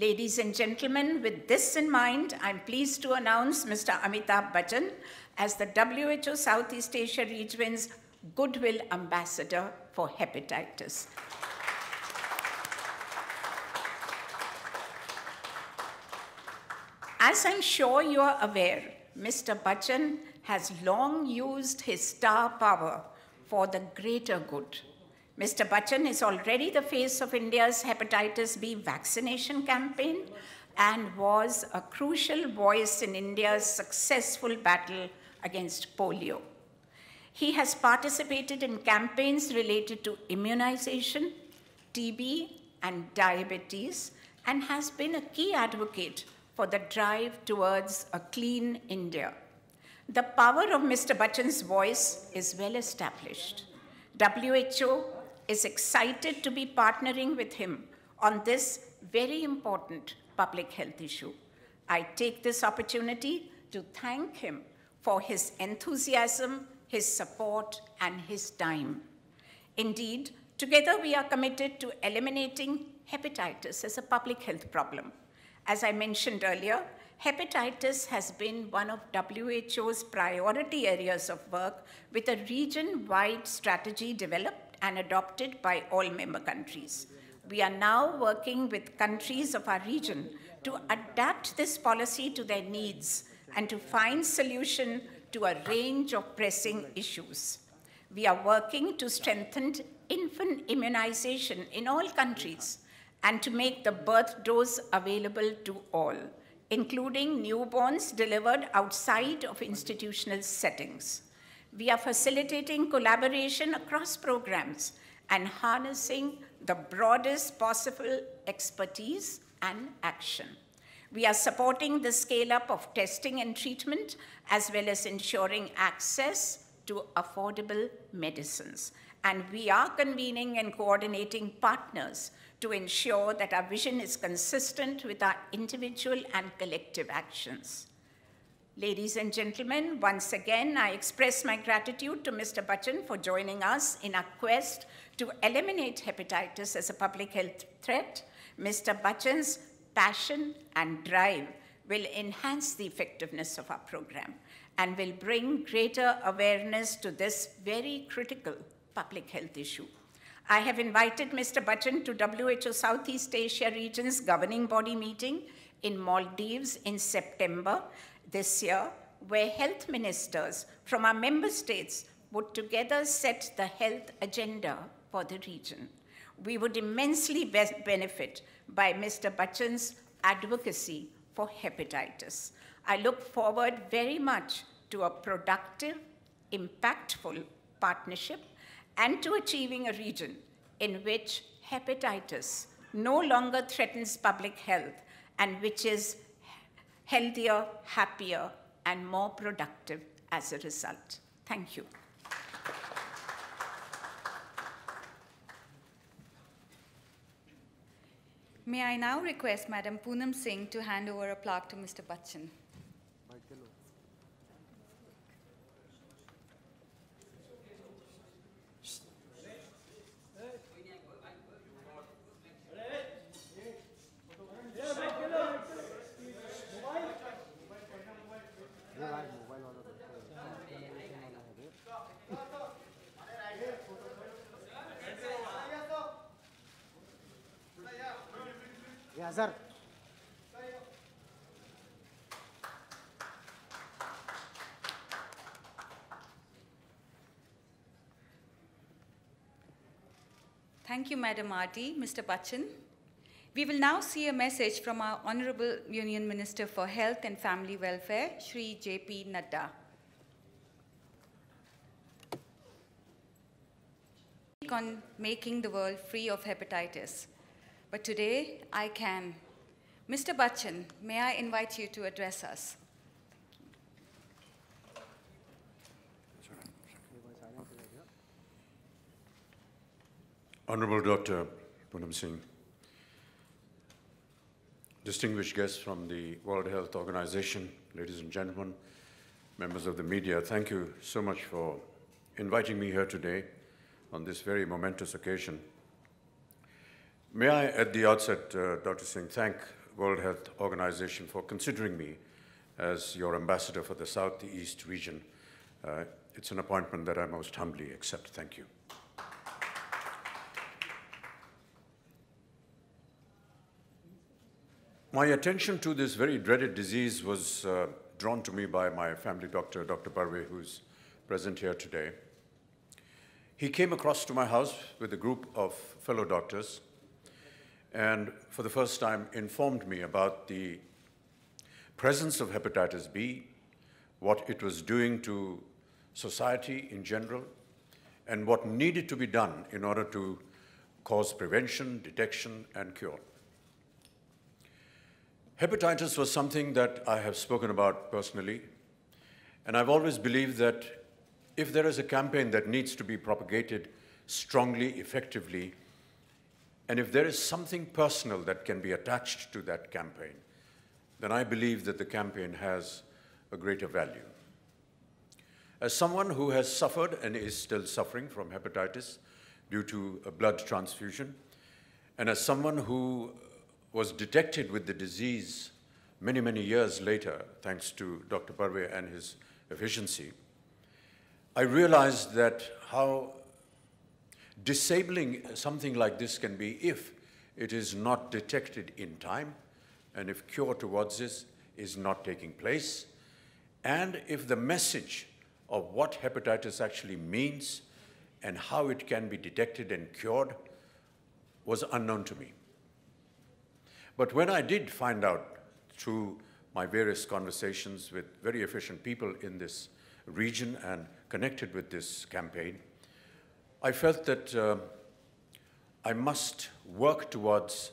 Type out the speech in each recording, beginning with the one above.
Ladies and gentlemen, with this in mind, I'm pleased to announce Mr. Amitabh Bachchan as the WHO Southeast Asia region's Goodwill Ambassador for Hepatitis. As I'm sure you are aware, Mr. Bachchan has long used his star power for the greater good. Mr. Bachchan is already the face of India's hepatitis B vaccination campaign and was a crucial voice in India's successful battle against polio. He has participated in campaigns related to immunization, TB, and diabetes, and has been a key advocate for the drive towards a clean India. The power of Mr. Bachchan's voice is well established. WHO is excited to be partnering with him on this very important public health issue. I take this opportunity to thank him for his enthusiasm, his support, and his time. Indeed, together we are committed to eliminating hepatitis as a public health problem. As I mentioned earlier, hepatitis has been one of WHO's priority areas of work, with a region-wide strategy developed and adopted by all member countries. We are now working with countries of our region to adapt this policy to their needs and to find solutions to a range of pressing issues. We are working to strengthen infant immunization in all countries and to make the birth dose available to all, including newborns delivered outside of institutional settings. We are facilitating collaboration across programs and harnessing the broadest possible expertise and action. We are supporting the scale-up of testing and treatment, as well as ensuring access to affordable medicines. And we are convening and coordinating partners to ensure that our vision is consistent with our individual and collective actions. Ladies and gentlemen, once again, I express my gratitude to Mr. Bachchan for joining us in our quest to eliminate hepatitis as a public health threat. Mr. Bachchan's passion and drive will enhance the effectiveness of our program and will bring greater awareness to this very critical public health issue. I have invited Mr. Bachchan to WHO Southeast Asia region's governing body meeting in Maldives in September this year, where health ministers from our member states would together set the health agenda for the region. We would immensely benefit by Mr. Bachchan's advocacy for hepatitis. I look forward very much to a productive, impactful partnership and to achieving a region in which hepatitis no longer threatens public health and which is healthier, happier, and more productive as a result. Thank you. May I now request Madam Poonam Singh to hand over a plaque to Mr. Bachchan. Yeah, sir. Thank you, Madam Aarti. Mr. Bachchan. We will now see a message from our Honorable Union Minister for Health and Family Welfare, Shri J.P. Nadda. On making the world free of hepatitis. But today, I can. Mr. Bachchan, may I invite you to address us? Honorable Dr. Poonam Singh, distinguished guests from the World Health Organization, ladies and gentlemen, members of the media, thank you so much for inviting me here today on this very momentous occasion. May I, at the outset, Dr. Singh, thank World Health Organization for considering me as your ambassador for the Southeast region. It's an appointment that I most humbly accept. Thank you. My attention to this very dreaded disease was drawn to me by my family doctor, Dr. Barve, who's present here today. He came across to my house with a group of fellow doctors and for the first time informed me about the presence of hepatitis B, what it was doing to society in general, and what needed to be done in order to cause prevention, detection, and cure. Hepatitis was something that I have spoken about personally, and I've always believed that if there is a campaign that needs to be propagated strongly, effectively, and if there is something personal that can be attached to that campaign, then I believe that the campaign has a greater value. As someone who has suffered and is still suffering from hepatitis due to a blood transfusion, and as someone who was detected with the disease many, many years later, thanks to Dr. Barve and his efficiency, I realized that how disabling something like this can be if it is not detected in time, and if cure towards this is not taking place, and if the message of what hepatitis actually means and how it can be detected and cured was unknown to me. But when I did find out through my various conversations with very efficient people in this region and connected with this campaign, I felt that I must work towards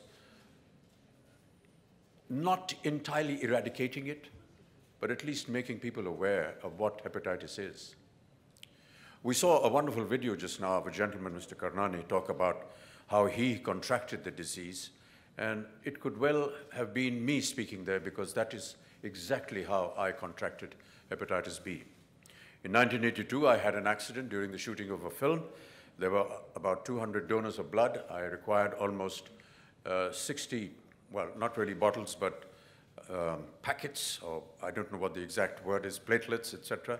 not entirely eradicating it, but at least making people aware of what hepatitis is. We saw a wonderful video just now of a gentleman, Mr. Karnani, talk about how he contracted the disease. And it could well have been me speaking there because that is exactly how I contracted hepatitis B. In 1982, I had an accident during the shooting of a film. There were about 200 donors of blood. I required almost 60, well, not really bottles, but packets, or I don't know what the exact word is, platelets, etc.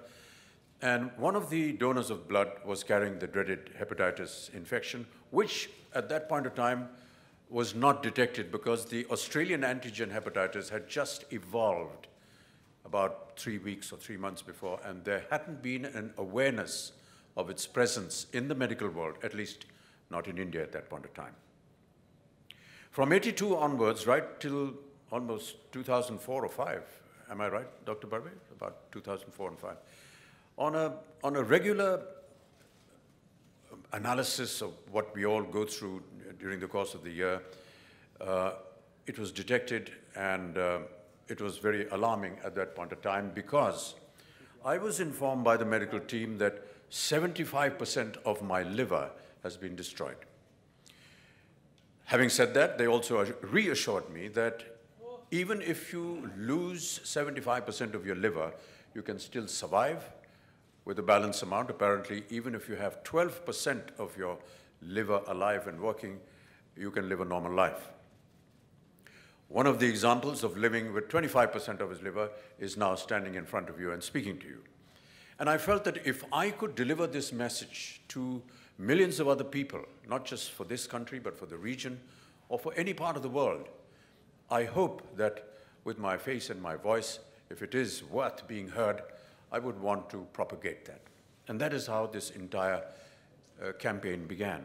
And one of the donors of blood was carrying the dreaded hepatitis infection, which at that point of time was not detected because the Australian antigen hepatitis had just evolved about 3 weeks or 3 months before, and there hadn't been an awareness of its presence in the medical world, at least not in India at that point of time. From 82 onwards, right till almost 2004 or 5, am I right, Dr. Barve? About 2004 and 5. On a regular analysis of what we all go through during the course of the year, it was detected, and it was very alarming at that point of time because I was informed by the medical team that 75% of my liver has been destroyed. Having said that, they also reassured me that even if you lose 75% of your liver, you can still survive with a balanced amount. Apparently, even if you have 12% of your liver alive and working, you can live a normal life. One of the examples of living with 25% of his liver is now standing in front of you and speaking to you. And I felt that if I could deliver this message to millions of other people, not just for this country, but for the region or for any part of the world, I hope that with my face and my voice, if it is worth being heard, I would want to propagate that. And that is how this entire campaign began.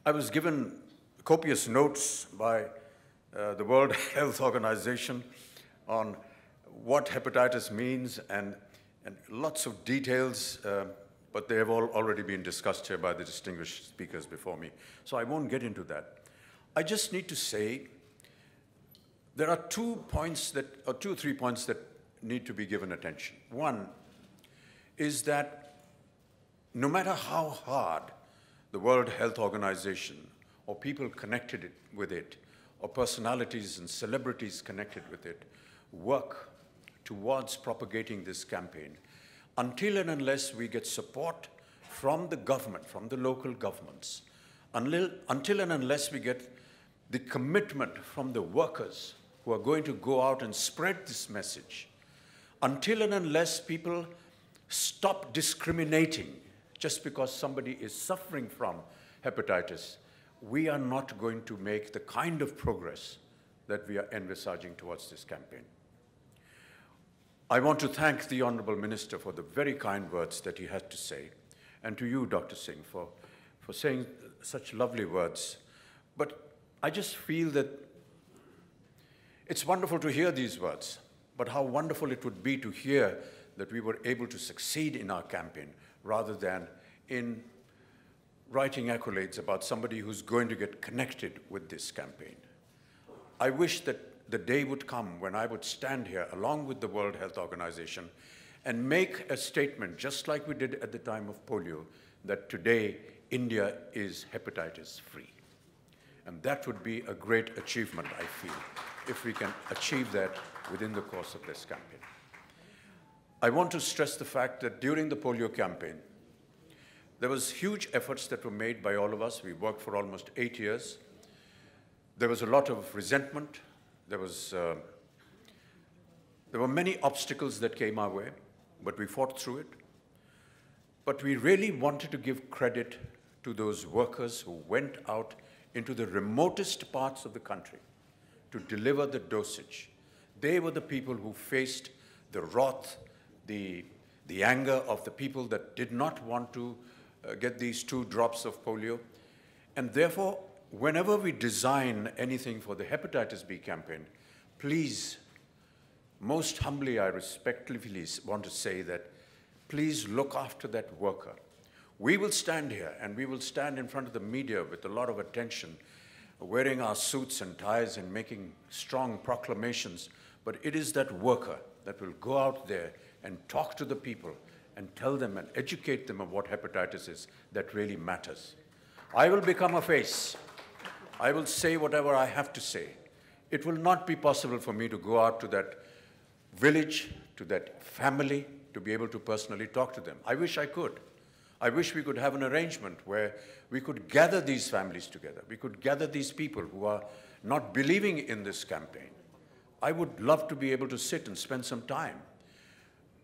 I was given copious notes by the World Health Organization on what hepatitis means and lots of details, but they have all already been discussed here by the distinguished speakers before me. So I won't get into that. I just need to say there are 2 points that, or 2 or 3 points that need to be given attention. One is that no matter how hard the World Health Organization or people connected with it, or personalities and celebrities connected with it, work towards propagating this campaign, until and unless we get support from the government, from the local governments, until and unless we get the commitment from the workers who are going to go out and spread this message, until and unless people stop discriminating just because somebody is suffering from hepatitis, we are not going to make the kind of progress that we are envisaging towards this campaign. I want to thank the Honorable Minister for the very kind words that he had to say, and to you, Dr. Singh, for saying such lovely words. But I just feel that it's wonderful to hear these words, but how wonderful it would be to hear that we were able to succeed in our campaign rather than in writing accolades about somebody who's going to get connected with this campaign. I wish that the day would come when I would stand here along with the World Health Organization and make a statement, just like we did at the time of polio, that today India is hepatitis free. And that would be a great achievement, I feel, if we can achieve that within the course of this campaign. I want to stress the fact that during the polio campaign, there was huge efforts that were made by all of us. We worked for almost 8 years. There was a lot of resentment. There were many obstacles that came our way, but we fought through it. But we really wanted to give credit to those workers who went out into the remotest parts of the country to deliver the dosage. They were the people who faced the wrath, the anger of the people that did not want to get these 2 drops of polio. And therefore, whenever we design anything for the hepatitis B campaign, please, most humbly, I respectfully want to say that please look after that worker. We will stand here and we will stand in front of the media with a lot of attention, wearing our suits and ties and making strong proclamations, but it is that worker that will go out there and talk to the people and tell them and educate them of what hepatitis is that really matters. I will become a face. I will say whatever I have to say. It will not be possible for me to go out to that village, to that family, to be able to personally talk to them. I wish I could. I wish we could have an arrangement where we could gather these families together. We could gather these people who are not believing in this campaign. I would love to be able to sit and spend some time.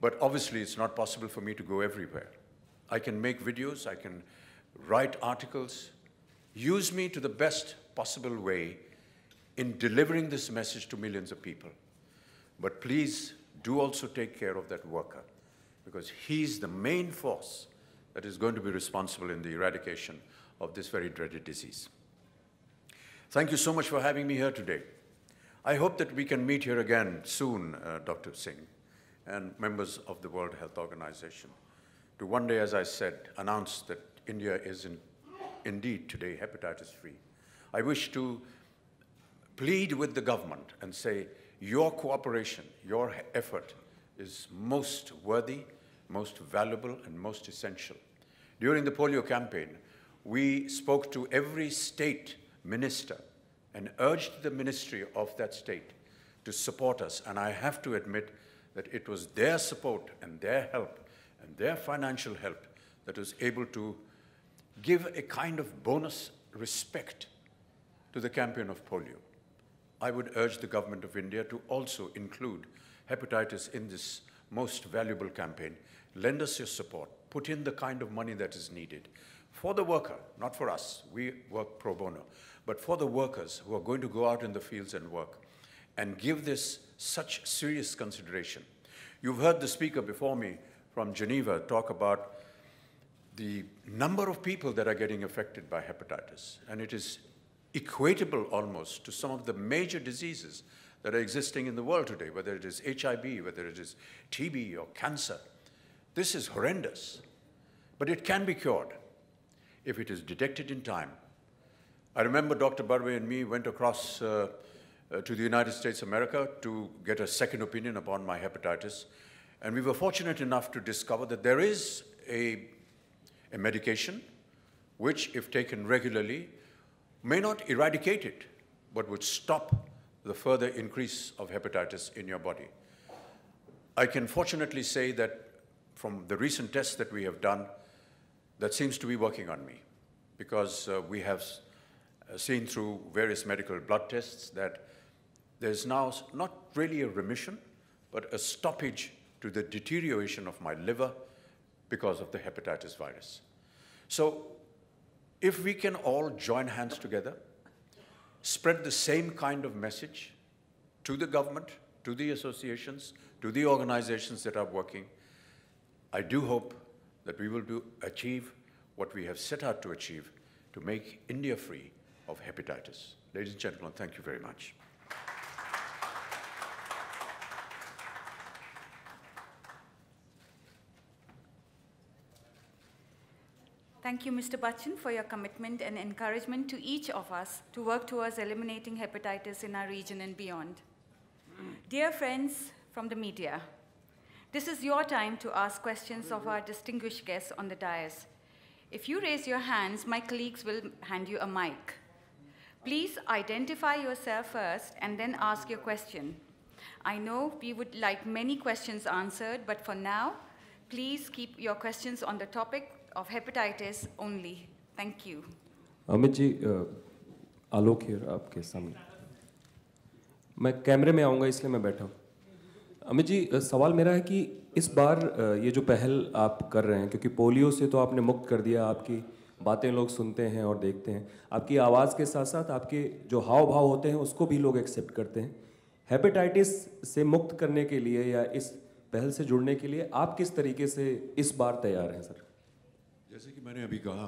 But obviously, it's not possible for me to go everywhere. I can make videos, I can write articles. Use me to the best possible way in delivering this message to millions of people. But please do also take care of that worker, because he's the main force that is going to be responsible in the eradication of this very dreaded disease. Thank you so much for having me here today. I hope that we can meet here again soon, Dr. Singh, and members of the World Health Organization, to one day, as I said, announce that India is indeed today hepatitis free. I wish to plead with the government and say, your cooperation, your effort is most worthy, most valuable, and most essential. During the polio campaign, we spoke to every state minister and urged the ministry of that state to support us. And I have to admit that it was their support and their help and their financial help that was able to give a kind of bonus respect to the campaign of polio. I would urge the government of India to also include hepatitis in this most valuable campaign. Lend us your support. Put in the kind of money that is needed for the worker, not for us. We work pro bono, but for the workers who are going to go out in the fields and work, and give this such serious consideration. You've heard the speaker before me from Geneva talk about the number of people that are getting affected by hepatitis, and it is equatable almost to some of the major diseases that are existing in the world today, whether it is HIV, whether it is TB or cancer. This is horrendous, but it can be cured if it is detected in time. I remember Dr. Barwe and me went across to the United States of America to get a second opinion upon my hepatitis, and we were fortunate enough to discover that there is a medication which, if taken regularly, may not eradicate it, but would stop the further increase of hepatitis in your body. I can fortunately say that from the recent tests that we have done, that seems to be working on me, because we have seen through various medical blood tests that there's now not really a remission, but a stoppage to the deterioration of my liver because of the hepatitis virus. So if we can all join hands together, spread the same kind of message to the government, to the associations, to the organizations that are working, I do hope that we will achieve what we have set out to achieve to make India free of hepatitis. Ladies and gentlemen, thank you very much. Thank you, Mr. Bachchan, for your commitment and encouragement to each of us to work towards eliminating hepatitis in our region and beyond. Dear friends from the media, this is your time to ask questions of our distinguished guests on the dais. If you raise your hands, my colleagues will hand you a mic. Please identify yourself first and then ask your question. I know we would like many questions answered, but for now, please keep your questions on the topic of hepatitis only. Thank you. Amit ji, Alok here आपके सामने. मैं कैमरे में आऊँगा इसलिए मैं बैठा हूँ. अमित जी, सवाल मेरा है कि इस बार ये जो पहल आप कर रहे हैं, क्योंकि पोलियो से तो आपने मुक्त कर दिया, आपकी बातें लोग सुनते हैं और देखते हैं, आपकी आवाज़ के साथ साथ आपके जो हाव भाव होते हैं उसको भी लोग एक्सेप्ट करते हैं. हेपेटाइटिस से मुक्त करने के लिए या इस पहल से जुड़ने के लिए आप किस तरीके से इस बार तैयार हैं सर? जैसे कि मैंने अभी कहा,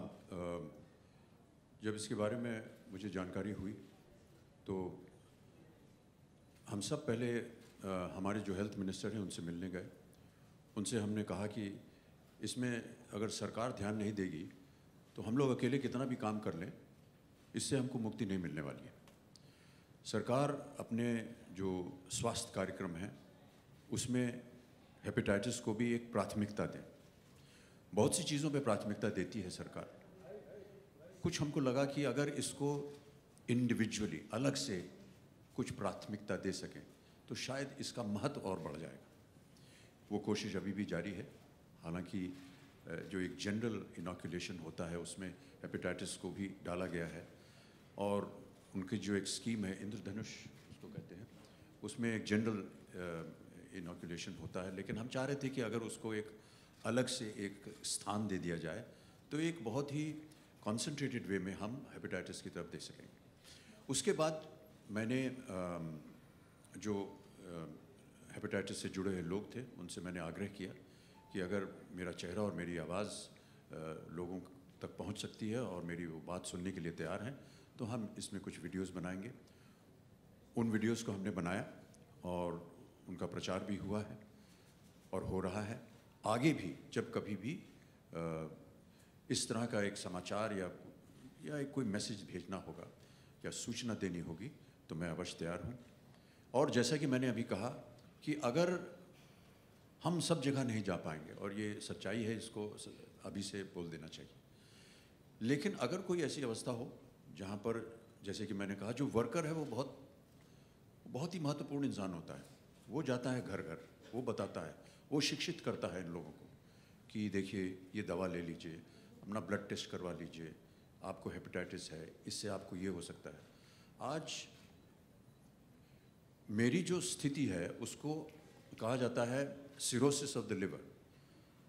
जब इसके बारे में मुझे जानकारी हुई तो हम सब पहले हमारे जो हेल्थ मिनिस्टर हैं उनसे मिलने गए. उनसे हमने कहा कि इसमें अगर सरकार ध्यान नहीं देगी तो हम लोग अकेले कितना भी काम कर लें, इससे हमको मुक्ति नहीं मिलने वाली है. सरकार अपने जो स्वास्थ्य कार्यक्रम हैं उसमें हेपेटाइटिस को भी एक प्राथमिकता दें. बहुत सी चीज़ों पे प्राथमिकता देती है सरकार. कुछ हमको लगा कि अगर इसको इंडिविजुअली अलग से कुछ प्राथमिकता दे सकें तो शायद इसका महत्व और बढ़ जाएगा. वो कोशिश अभी भी जारी है. हालांकि जो एक जनरल इनॉक्यूलेशन होता है उसमें हेपेटाइटिस को भी डाला गया है, और उनकी जो एक स्कीम है इंद्रधनुष उसको कहते हैं, उसमें एक जनरल इनॉक्यूलेशन होता है. लेकिन हम चाह रहे थे कि अगर उसको एक अलग से एक स्थान दे दिया जाए तो एक बहुत ही कॉन्सेंट्रेटेड वे में हम हेपेटाइटिस की तरफ दे सकेंगे. उसके बाद मैंने जो हेपेटाइटिस से जुड़े हुए लोग थे उनसे मैंने आग्रह किया कि अगर मेरा चेहरा और मेरी आवाज़ लोगों तक पहुंच सकती है और मेरी वो बात सुनने के लिए तैयार हैं तो हम इसमें कुछ वीडियोस बनाएंगे. उन वीडियोस को हमने बनाया और उनका प्रचार भी हुआ है और हो रहा है. आगे भी जब कभी भी इस तरह का एक समाचार या एक कोई मैसेज भेजना होगा या सूचना देनी होगी तो मैं अवश्य तैयार हूँ. और जैसा कि मैंने अभी कहा कि अगर हम सब जगह नहीं जा पाएंगे, और ये सच्चाई है, इसको अभी से बोल देना चाहिए, लेकिन अगर कोई ऐसी अवस्था हो जहाँ पर जैसे कि मैंने कहा जो वर्कर है वो बहुत ही महत्वपूर्ण इंसान होता है. वो जाता है घर घर, वो बताता है, वो शिक्षित करता है इन लोगों को कि देखिए ये दवा ले लीजिए, अपना ब्लड टेस्ट करवा लीजिए, आपको हेपेटाइटिस है, इससे आपको ये हो सकता है. आज मेरी जो स्थिति है उसको कहा जाता है सिरोसिस ऑफ द लिवर.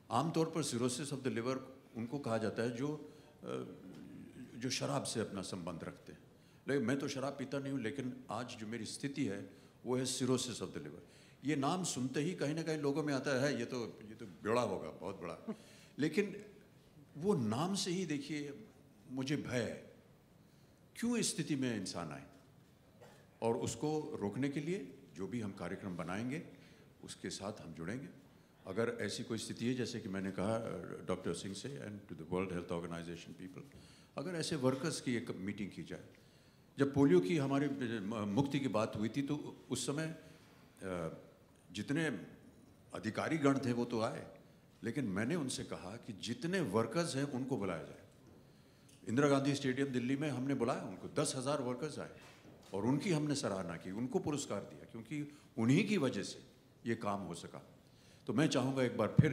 आमतौर पर सिरोसिस ऑफ द लिवर उनको कहा जाता है जो शराब से अपना संबंध रखते हैं. लेकिन मैं तो शराब पीता नहीं हूँ, लेकिन आज जो मेरी स्थिति है वो है सिरोसिस ऑफ द लिवर. ये नाम सुनते ही कहीं ना कहीं लोगों में आता है ये तो बड़ा होगा, बहुत बड़ा. लेकिन वो नाम से ही देखिए मुझे भय है क्यों इस स्थिति में इंसान आए, और उसको रोकने के लिए जो भी हम कार्यक्रम बनाएंगे उसके साथ हम जुड़ेंगे. अगर ऐसी कोई स्थिति है जैसे कि मैंने कहा डॉक्टर सिंह से and to the world health organization people, अगर ऐसे वर्कर्स की एक मीटिंग की जाए. जब पोलियो की हमारी मुक्ति की बात हुई थी तो उस समय जितने अधिकारी गण थे वो तो आए, लेकिन मैंने उनसे कहा कि जितने वर्कर्स हैं उनको बुलाया जाए. इंदिरा गांधी स्टेडियम दिल्ली में हमने बुलाया उनको, 10,000 वर्कर्स आए और उनकी हमने सराहना की, उनको पुरस्कार दिया, क्योंकि उन्हीं की वजह से ये काम हो सका. तो मैं चाहूँगा एक बार फिर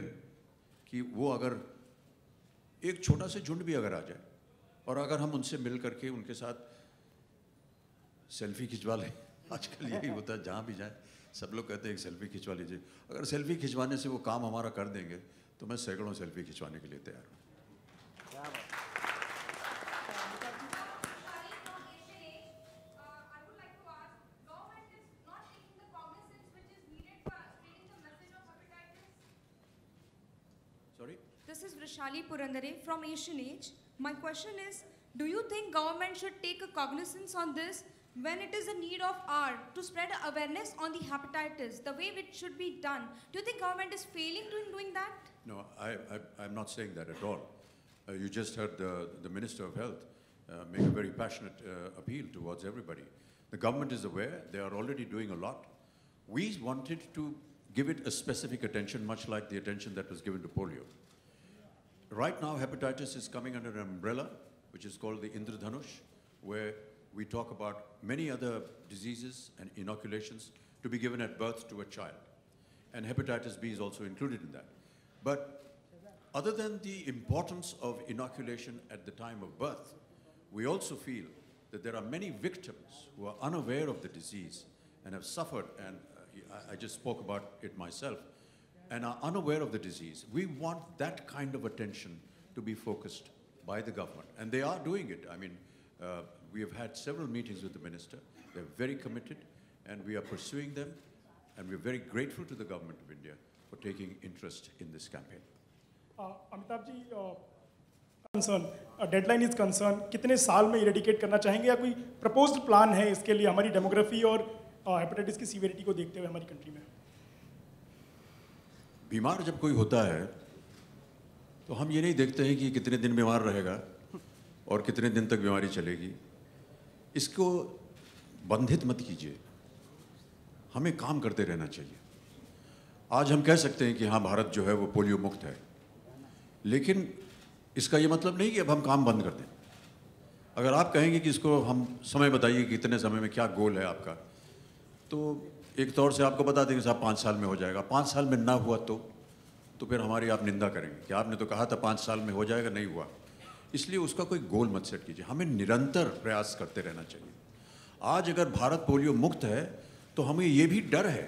कि वो अगर एक छोटा सा झुंड भी अगर आ जाए और अगर हम उनसे मिल करके उनके साथ सेल्फी खिंचवा ले। आजकल यही होता है, जहाँ भी जाए सब लोग कहते हैं एक सेल्फी खिंचवा लीजिए। अगर सेल्फी खिंचवाने से वो काम हमारा कर देंगे तो मैं सैकड़ों सेल्फी खिंचवाने के लिए तैयार हूँ। This is Vrishali Purandare from Asian Age. My question is, do you think government should take a cognizance on this when it is a need of hour to spread awareness on the hepatitis, the way it should be done? Do you think government is failing in doing that? No, I'm not saying that at all. You just heard the Minister of Health make a very passionate appeal towards everybody. The government is aware, they are already doing a lot. We wanted to give it a specific attention, much like the attention that was given to polio. Right now, hepatitis is coming under an umbrella, which is called the Indradhanush, where we talk about many other diseases and inoculations to be given at birth to a child. And hepatitis B is also included in that. But other than the importance of inoculation at the time of birth, we also feel that there are many victims who are unaware of the disease and have suffered, and I just spoke about it myself, and are unaware of the disease. We want that kind of attention to be focused by the government, and they are doing it. I mean, we have had several meetings with the minister. They're very committed, and we are pursuing them, and we're very grateful to the government of India for taking interest in this campaign. Amitabh ji, concern deadline is concern, कितने साल में eradicate करना चाहेंगे या कोई proposed plan है इसके लिए हमारी डेमोग्राफी और हेपेटाइटिस की सीवियरिटी को देखते हुए हमारी कंट्री में? बीमार जब कोई होता है तो हम ये नहीं देखते हैं कि कितने दिन बीमार रहेगा और कितने दिन तक बीमारी चलेगी। इसको बंधित मत कीजिए, हमें काम करते रहना चाहिए। आज हम कह सकते हैं कि हाँ, भारत जो है वो पोलियो मुक्त है, लेकिन इसका ये मतलब नहीं कि अब हम काम बंद कर दें। अगर आप कहेंगे कि इसको हम समय बताइए कि कितने समय में क्या गोल है आपका, तो एक तौर से आपको बता देंगे साहब 5 साल में हो जाएगा। 5 साल में ना हुआ तो फिर हमारी आप निंदा करेंगे कि आपने तो कहा था 5 साल में हो जाएगा, नहीं हुआ। इसलिए उसका कोई गोल मत सेट कीजिए, हमें निरंतर प्रयास करते रहना चाहिए। आज अगर भारत पोलियो मुक्त है तो हमें ये भी डर है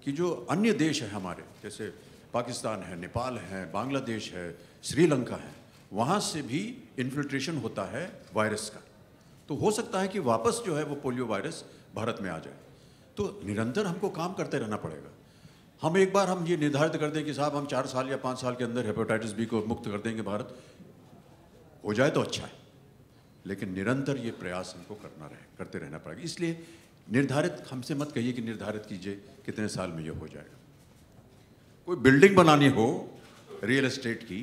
कि जो अन्य देश है हमारे, जैसे पाकिस्तान है, नेपाल है, बांग्लादेश है, श्रीलंका है, वहाँ से भी इन्फिल्ट्रेशन होता है वायरस का। तो हो सकता है कि वापस जो है वो पोलियो वायरस भारत में आ जाए। तो निरंतर हमको काम करते रहना पड़ेगा। हम एक बार हम ये निर्धारित कर दें कि साहब हम 4 साल या 5 साल के अंदर हेपेटाइटिस बी को मुक्त कर देंगे, भारत हो जाए तो अच्छा है, लेकिन निरंतर ये प्रयास हमको करते रहना पड़ेगा। इसलिए निर्धारित हमसे मत कहिए कि निर्धारित कीजिए कितने साल में ये हो जाएगा। कोई बिल्डिंग बनानी हो रियल एस्टेट की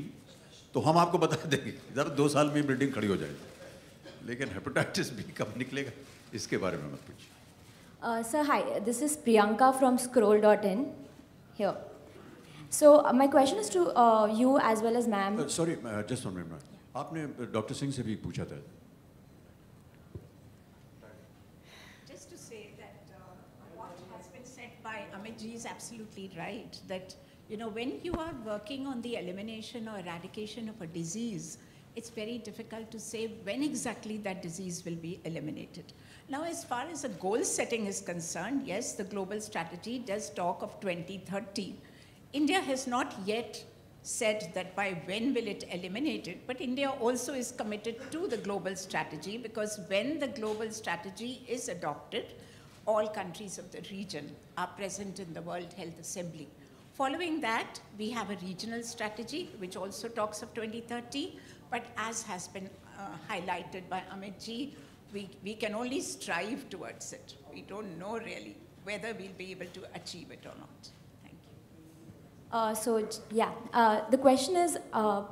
तो हम आपको बता देंगे जब 2 साल में बिल्डिंग खड़ी हो जाएगी, लेकिन हेपेटाइटिस बी कब निकलेगा इसके बारे में मत पूछिए। Sir, hi, this is Priyanka from scroll.in here. So my question is to you as well as ma'am. Sorry, just 1 minute. आपने डॉक्टर सिंह से भी पूछा था। Just to say that what has been said by Amit ji is absolutely right, that when you are working on the elimination or eradication of a disease, it's very difficult to say when exactly that disease will be eliminated. Now, as far as the goal setting is concerned, yes, the global strategy does talk of 2030. India has not yet said that by when will it eliminate it, but India also is committed to the global strategy, because when the global strategy is adopted, all countries of the region are present in the World Health Assembly. Following that, we have a regional strategy which also talks of 2030, but as has been highlighted by Amit ji, we can only strive towards it. We don't know really whether we'll be able to achieve it or not. The question is,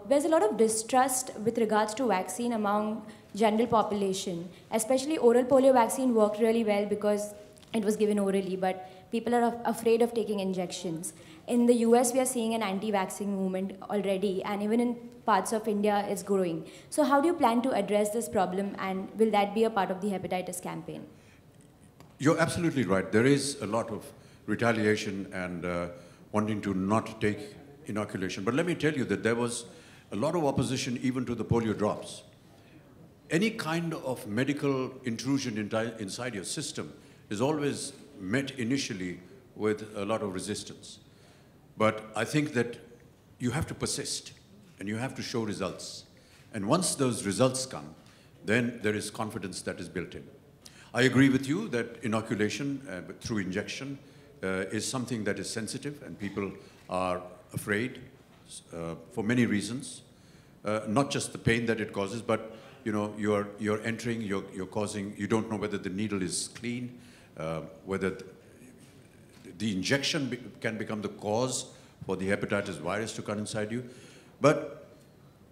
there's a lot of distrust with regards to vaccine among general population, especially oral polio vaccine worked really well because it was given orally, but people are afraid of taking injections. In the US, we are seeing an anti-vaccine movement already, and even in parts of India, it's growing. So how do you plan to address this problem, and will that be a part of the hepatitis campaign? You're absolutely right. There is a lot of retaliation and wanting to not take inoculation. But let me tell you that there was a lot of opposition even to the polio drops. any kind of medical intrusion inside your system is always met initially with a lot of resistance. But I think that you have to persist and you have to show results. And once those results come, then there is confidence that is built in. I agree with you that inoculation through injection is something that is sensitive and people are afraid for many reasons. Not just the pain that it causes, but you're entering, you're causing, you don't know whether the needle is clean, whether the injection can become the cause for the hepatitis virus to come inside you. But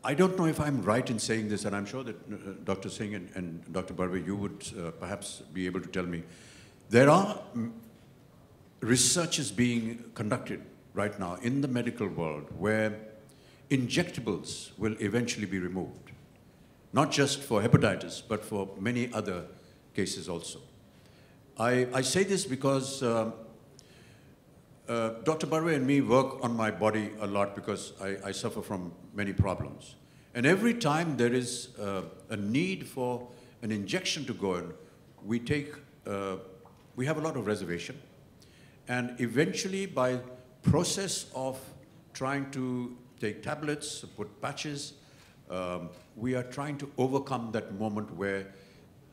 I don't know if I'm right in saying this, and I'm sure that Dr. Singh and Dr. Barve, you would perhaps be able to tell me. There are researches being conducted right now in the medical world where injectables will eventually be removed. Not just for hepatitis, but for many other cases also. I say this because Dr. Barve and me work on my body a lot because I suffer from many problems. And every time there is a need for an injection to go in, we have a lot of reservation. And eventually, by process of trying to take tablets, put patches, we are trying to overcome that moment where,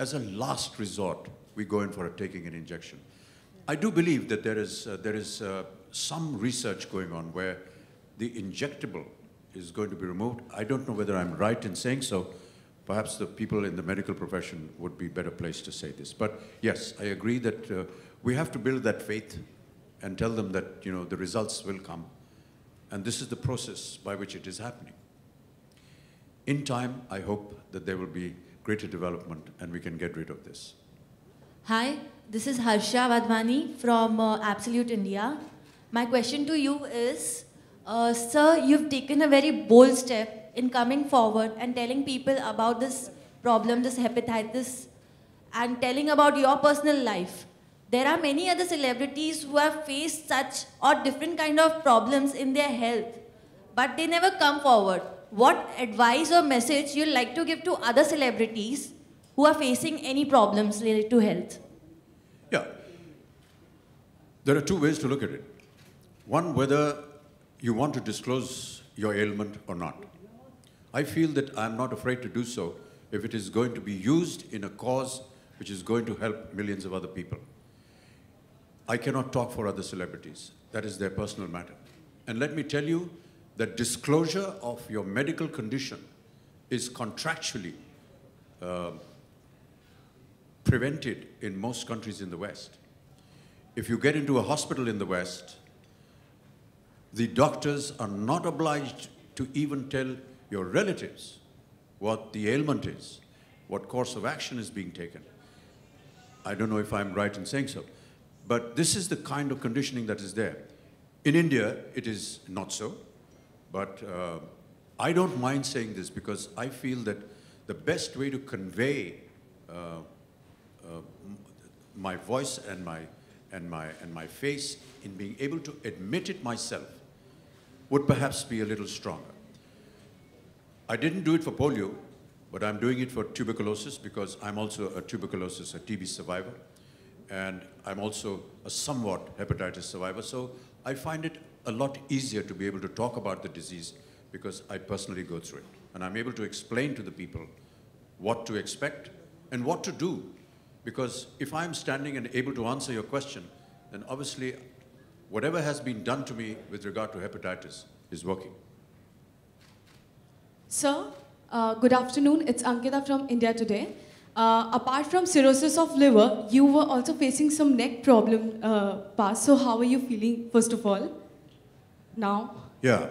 as a last resort, we go in for taking an injection. I do believe that there is some research going on where the injectable is going to be removed. I don't know whether I'm right in saying so. Perhaps the people in the medical profession would be better placed to say this. But yes, I agree that we have to build that faith and tell them that the results will come. And this is the process by which it is happening. In time, I hope that there will be greater development and we can get rid of this. Hi, this is Harsha Wadhwani from Absolute India. My question to you is, sir, you've taken a very bold step in coming forward and telling people about this problem, this hepatitis, and telling about your personal life. There are many other celebrities who have faced such or different kind of problems in their health, but they never come forward. What advice or message you'd like to give to other celebrities who are facing any problems related to health? Yeah. There are two ways to look at it. One, whether you want to disclose your ailment or not. I feel that I'm not afraid to do so if it is going to be used in a cause which is going to help millions of other people. I cannot talk for other celebrities. That is their personal matter. And let me tell you that disclosure of your medical condition is contractually prevented in most countries in the West. If you get into a hospital in the West, the doctors are not obliged to even tell your relatives what the ailment is, what course of action is being taken. I don't know if I'm right in saying so, but this is the kind of conditioning that is there. In India, it is not so, but I don't mind saying this because I feel that the best way to convey my voice and my face in being able to admit it myself would perhaps be a little stronger. I didn't do it for polio, but I'm doing it for tuberculosis because I'm also a TB survivor, and I'm also a somewhat hepatitis survivor, so I find it a lot easier to be able to talk about the disease because I personally go through it. And I'm able to explain to the people what to expect and what to do. Because if I'm standing and able to answer your question, then obviously whatever has been done to me with regard to hepatitis is working. Sir, good afternoon. It's Ankita from India Today. Apart from cirrhosis of liver, you were also facing some neck problem past. So how are you feeling, first of all, now? Yeah,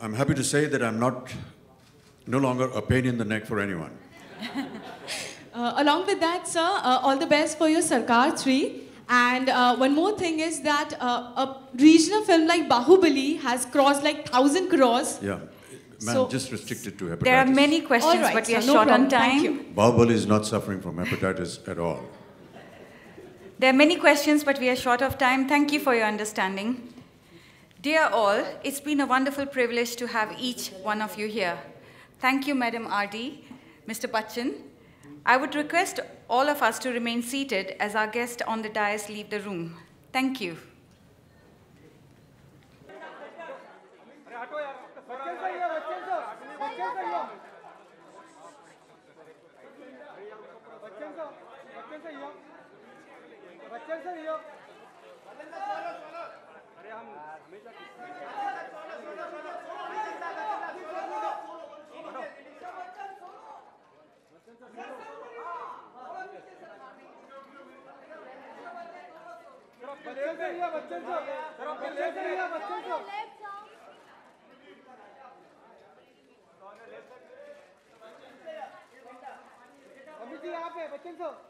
I'm happy to say that I'm no longer a pain in the neck for anyone. Along with that, sir, all the best for your Sarkar 3. And one more thing is that a regional film like Bahubali has crossed like 1,000 crores. Yeah, man, so, just restricted to hepatitis. There are many questions, right, but we are short on time. Bahubali is not suffering from hepatitis at all. There are many questions, but we are short of time. Thank you for your understanding. Dear all, it's been a wonderful privilege to have each one of you here. Thank you, Madam R.D., Mr. Bachchan, I would request all of us to remain seated as our guests on the dais leave the room. Thank you. Bachchan sir